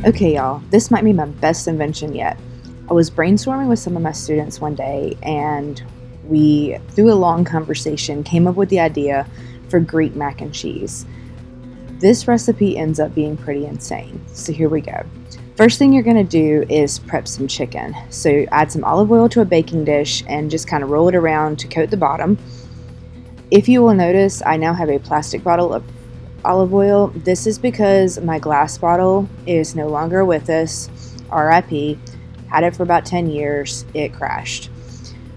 Okay, y'all, this might be my best invention yet. I was brainstorming with some of my students one day, and we, through a long conversation, came up with the idea for Greek mac and cheese. This recipe ends up being pretty insane, so here we go. First thing you're going to do is prep some chicken. So add some olive oil to a baking dish and just kind of roll it around to coat the bottom. If you will notice, I now have a plastic bottle of olive oil. This is because my glass bottle is no longer with us. RIP. Had it for about 10 years. It crashed.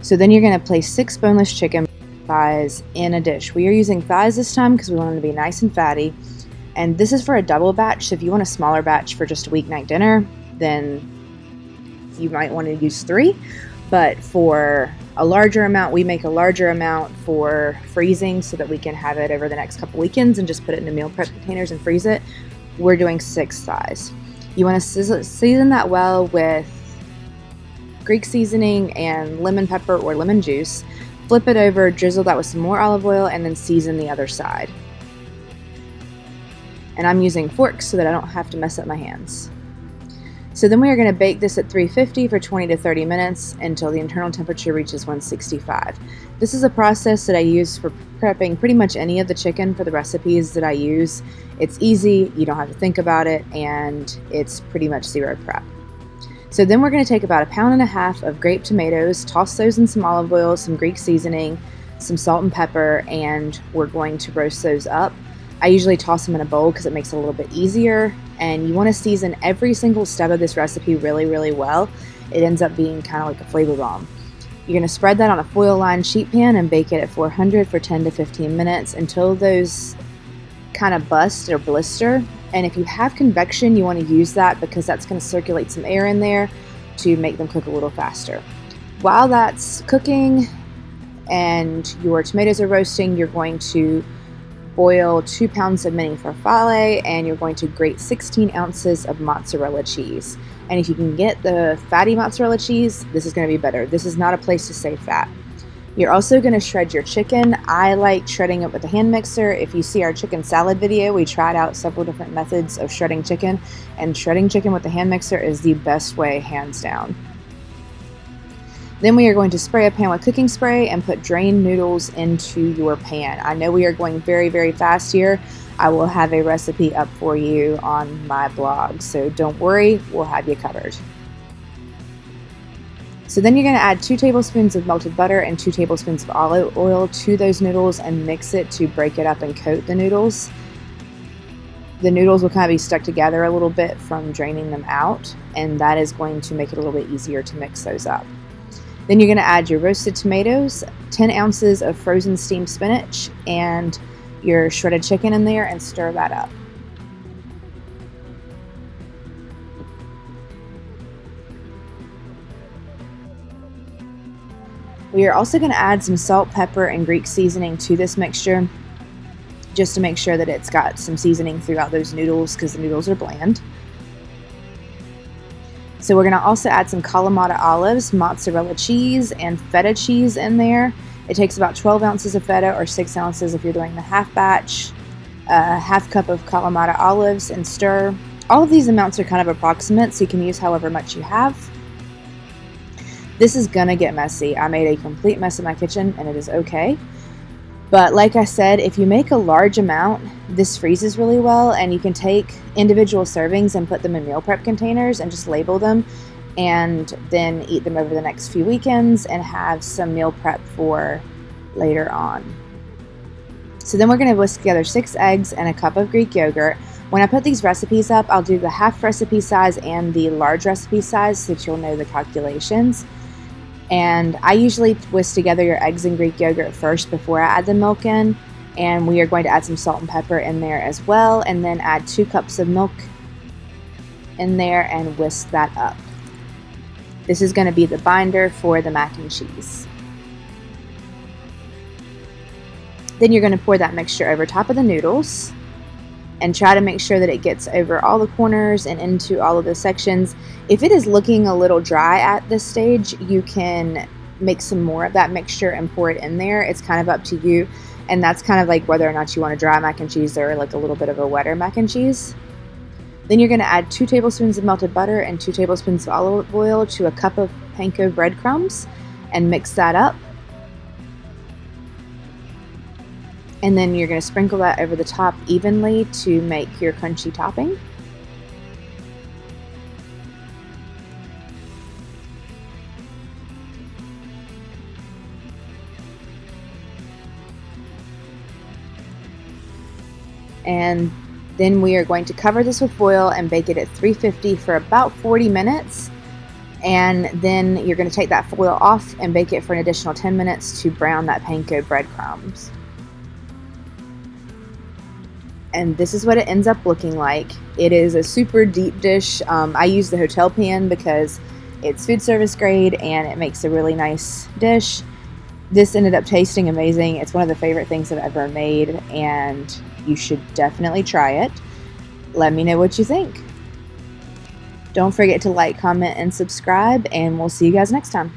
So then you're going to place 6 boneless chicken thighs in a dish. We are using thighs this time because we want them to be nice and fatty. And this is for a double batch. So if you want a smaller batch for just a weeknight dinner, then you might want to use 3. But for a larger amount, we make a larger amount for freezing so that we can have it over the next couple weekends and just put it into meal prep containers and freeze it. We're doing 6 thighs. You want to season that well with Greek seasoning and lemon pepper or lemon juice. Flip it over, drizzle that with some more olive oil, and then season the other side. And I'm using forks so that I don't have to mess up my hands. So then we are going to bake this at 350 for 20 to 30 minutes until the internal temperature reaches 165. This is a process that I use for prepping pretty much any of the chicken for the recipes that I use. It's easy, you don't have to think about it, and it's pretty much zero prep. So then we're going to take about 1.5 pounds of grape tomatoes, toss those in some olive oil, some Greek seasoning, some salt and pepper, and we're going to roast those up. I usually toss them in a bowl because it makes it a little bit easier, and you want to season every single step of this recipe really, really well. It ends up being kind of like a flavor bomb. You're going to spread that on a foil-lined sheet pan and bake it at 400 for 10 to 15 minutes until those kind of bust or blister. And if you have convection, you want to use that because that's going to circulate some air in there to make them cook a little faster. While that's cooking and your tomatoes are roasting, you're going to boil 2 pounds of mini farfalle, and you're going to grate 16 ounces of mozzarella cheese. And if you can get the fatty mozzarella cheese, this is going to be better. This is not a place to save fat. You're also going to shred your chicken. I like shredding it with a hand mixer. If you see our chicken salad video, we tried out several different methods of shredding chicken, and shredding chicken with the hand mixer is the best way, hands down. Then we are going to spray a pan with cooking spray and put drained noodles into your pan. I know we are going very, very fast here. I will have a recipe up for you on my blog, so don't worry, we'll have you covered. So then you're going to add 2 tablespoons of melted butter and 2 tablespoons of olive oil to those noodles and mix it to break it up and coat the noodles. The noodles will kind of be stuck together a little bit from draining them out, and that is going to make it a little bit easier to mix those up. Then you're going to add your roasted tomatoes, 10 ounces of frozen steamed spinach, and your shredded chicken in there and stir that up. We are also going to add some salt, pepper, and Greek seasoning to this mixture just to make sure that it's got some seasoning throughout those noodles because the noodles are bland. So we're going to also add some Kalamata olives, mozzarella cheese, and feta cheese in there. It takes about 12 ounces of feta or 6 ounces if you're doing the half batch. Half cup of Kalamata olives and stir. All of these amounts are kind of approximate, so you can use however much you have. This is going to get messy. I made a complete mess in my kitchen, and it is okay. But like I said, if you make a large amount, this freezes really well, and you can take individual servings and put them in meal prep containers and just label them and then eat them over the next few weekends and have some meal prep for later on. So then we're going to whisk together 6 eggs and a cup of Greek yogurt. When I put these recipes up, I'll do the half recipe size and the large recipe size so that you'll know the calculations. And I usually whisk together your eggs and Greek yogurt first before I add the milk in. And we are going to add some salt and pepper in there as well. And then add 2 cups of milk in there and whisk that up. This is going to be the binder for the mac and cheese. Then you're going to pour that mixture over top of the noodles and try to make sure that it gets over all the corners and into all of the sections. If it is looking a little dry at this stage, you can make some more of that mixture and pour it in there. It's kind of up to you. And that's kind of like whether or not you want a dry mac and cheese or like a little bit of a wetter mac and cheese. Then you're going to add 2 tablespoons of melted butter and 2 tablespoons of olive oil to a cup of panko breadcrumbs and mix that up. And then you're going to sprinkle that over the top evenly to make your crunchy topping. And then we are going to cover this with foil and bake it at 350 for about 40 minutes. And then you're going to take that foil off and bake it for an additional 10 minutes to brown that panko breadcrumbs. And this is what it ends up looking like. It is a super deep dish. I use the hotel pan because it's food service grade and it makes a really nice dish. This ended up tasting amazing. It's one of the favorite things I've ever made, and you should definitely try it. Let me know what you think. Don't forget to like, comment, and subscribe, and we'll see you guys next time.